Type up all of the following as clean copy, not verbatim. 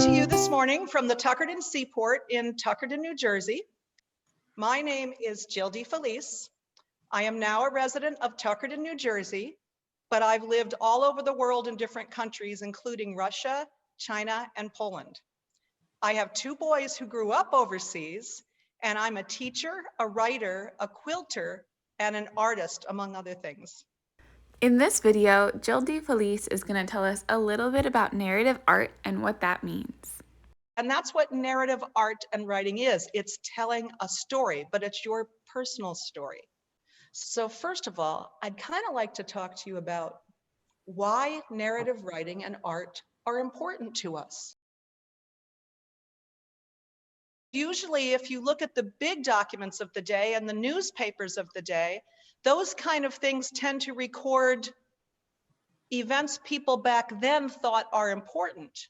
to you this morning from the Tuckerton Seaport in Tuckerton, New Jersey. My name is Jill De Felice. I am now a resident of Tuckerton, New Jersey, but I've lived all over the world in different countries, including Russia, China, and Poland. I have two boys who grew up overseas, and I'm a teacher, a writer, a quilter, and an artist, among other things. In this video, Jill De Felice is going to tell us a little bit about narrative art and what that means. And that's what narrative art and writing is. It's telling a story, but it's your personal story. So first of all, I'd kind of like to talk to you about why narrative writing and art are important to us. Usually, if you look at the big documents of the day and the newspapers of the day, those kind of things tend to record events people back then thought are important.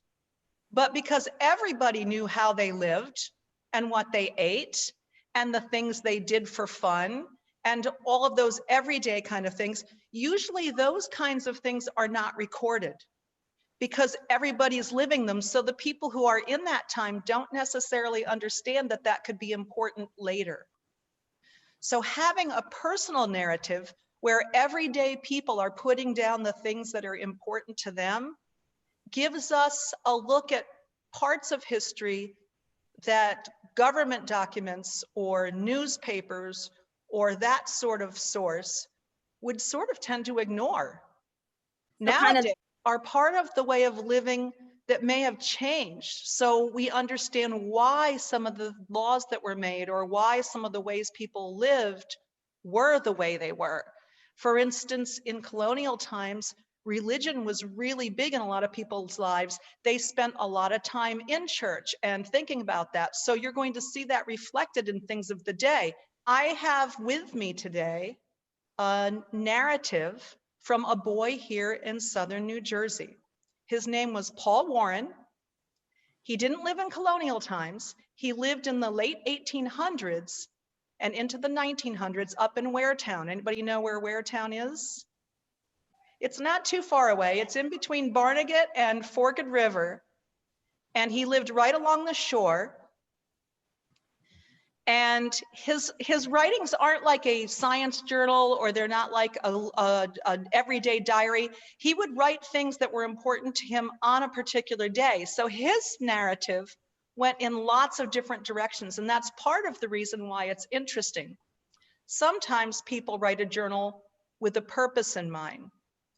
But because everybody knew how they lived and what they ate and the things they did for fun and all of those everyday kind of things, usually those kinds of things are not recorded because everybody's living them. So the people who are in that time don't necessarily understand that that could be important later. So having a personal narrative where everyday people are putting down the things that are important to them gives us a look at parts of history that government documents or newspapers or that sort of source would sort of tend to ignore. Nowadays are part of the way of living that may have changed. So we understand why some of the laws that were made or why some of the ways people lived were the way they were. For instance, in colonial times, religion was really big in a lot of people's lives. They spent a lot of time in church and thinking about that. So you're going to see that reflected in things of the day. I have with me today a narrative from a boy here in southern New Jersey. His name was Paul Warren. He didn't live in colonial times. He lived in the late 1800s and into the 1900s up in Waretown. Anybody know where Waretown is? It's not too far away. It's in between Barnegat and Forked River. And he lived right along the shore. And his writings aren't like a science journal, or they're not like an everyday diary. He would write things that were important to him on a particular day. So his narrative went in lots of different directions, and that's part of the reason why it's interesting. Sometimes people write a journal with a purpose in mind.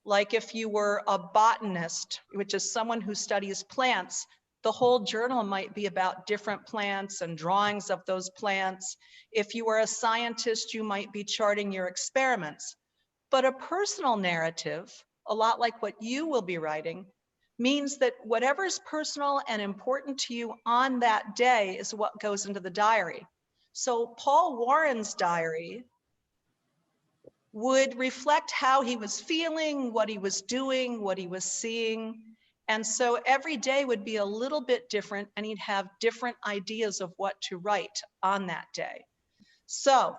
Like if you were a botanist, which is someone who studies plants, the whole journal might be about different plants and drawings of those plants. If you were a scientist, you might be charting your experiments. But a personal narrative, a lot like what you will be writing, means that whatever's personal and important to you on that day is what goes into the diary. So Paul Warren's diary would reflect how he was feeling, what he was doing, what he was seeing. And so every day would be a little bit different, and he'd have different ideas of what to write on that day. So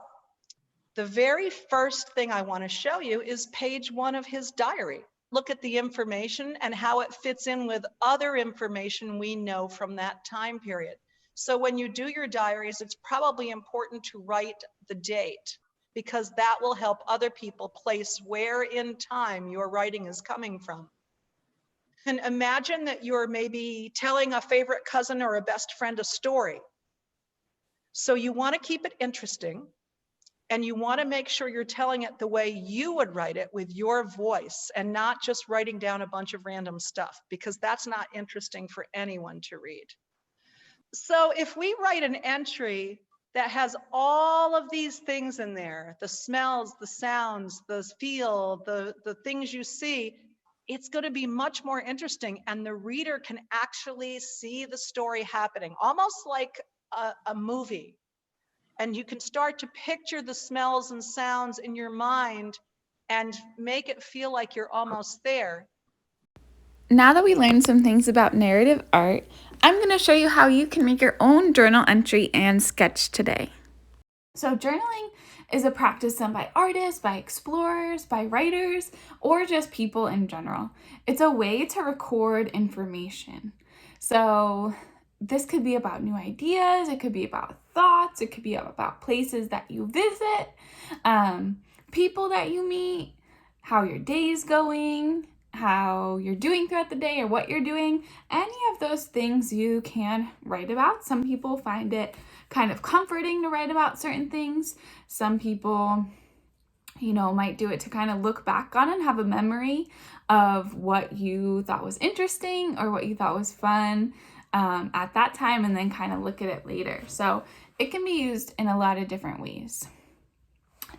the very first thing I want to show you is page 1 of his diary. Look at the information and how it fits in with other information we know from that time period. So when you do your diaries, it's probably important to write the date, because that will help other people place where in time your writing is coming from. And imagine that you're maybe telling a favorite cousin or a best friend a story. So you want to keep it interesting, and you want to make sure you're telling it the way you would write it, with your voice, and not just writing down a bunch of random stuff, because that's not interesting for anyone to read. So if we write an entry that has all of these things in there, the smells, the sounds, the feel, the things you see, it's going to be much more interesting, and the reader can actually see the story happening, almost like a movie. And you can start to picture the smells and sounds in your mind and make it feel like you're almost there. Now that we learned some things about narrative art, I'm going to show you how you can make your own journal entry and sketch today. So journaling is a practice done by artists, by explorers, by writers, or just people in general. It's a way to record information. So this could be about new ideas, it could be about thoughts, it could be about places that you visit, people that you meet, how your day's going, how you're doing throughout the day or what you're doing. Any of those things you can write about. Some people find it kind of comforting to write about certain things. Some people, might do it to kind of look back on and have a memory of what you thought was interesting or what you thought was fun at that time, and then kind of look at it later. So it can be used in a lot of different ways.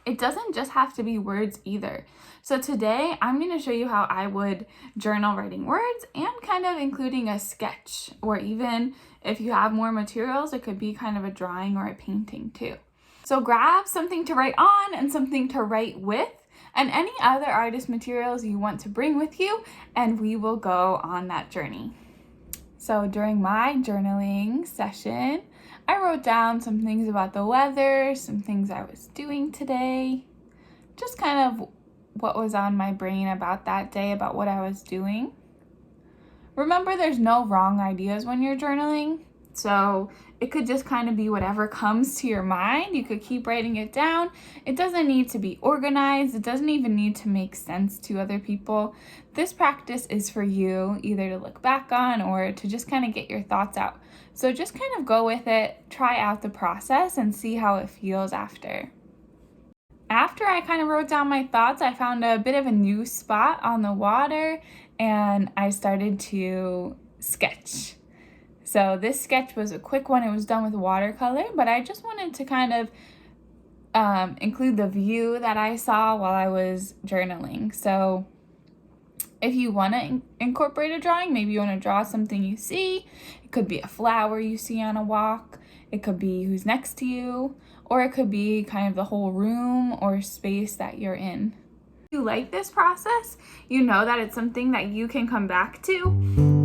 It doesn't just have to be words either. So today I'm going to show you how I would journal writing words and kind of including a sketch, or even if you have more materials, it could be kind of a drawing or a painting too. So grab something to write on and something to write with, and any other artist materials you want to bring with you, and we will go on that journey. So during my journaling session, I wrote down some things about the weather, some things I was doing today, just kind of what was on my brain about that day, about what I was doing. Remember, there's no wrong ideas when you're journaling, so it could just kind of be whatever comes to your mind. You could keep writing it down. It doesn't need to be organized. It doesn't even need to make sense to other people. This practice is for you, either to look back on or to just kind of get your thoughts out. So just kind of go with it, try out the process, and see how it feels after. After I kind of wrote down my thoughts, I found a bit of a new spot on the water, and I started to sketch. So this sketch was a quick one. It was done with watercolor, but I just wanted to kind of include the view that I saw while I was journaling. So if you want to incorporate a drawing, maybe you want to draw something you see. It could be a flower you see on a walk. It could be who's next to you, or it could be kind of the whole room or space that you're in. If you like this process, you know that it's something that you can come back to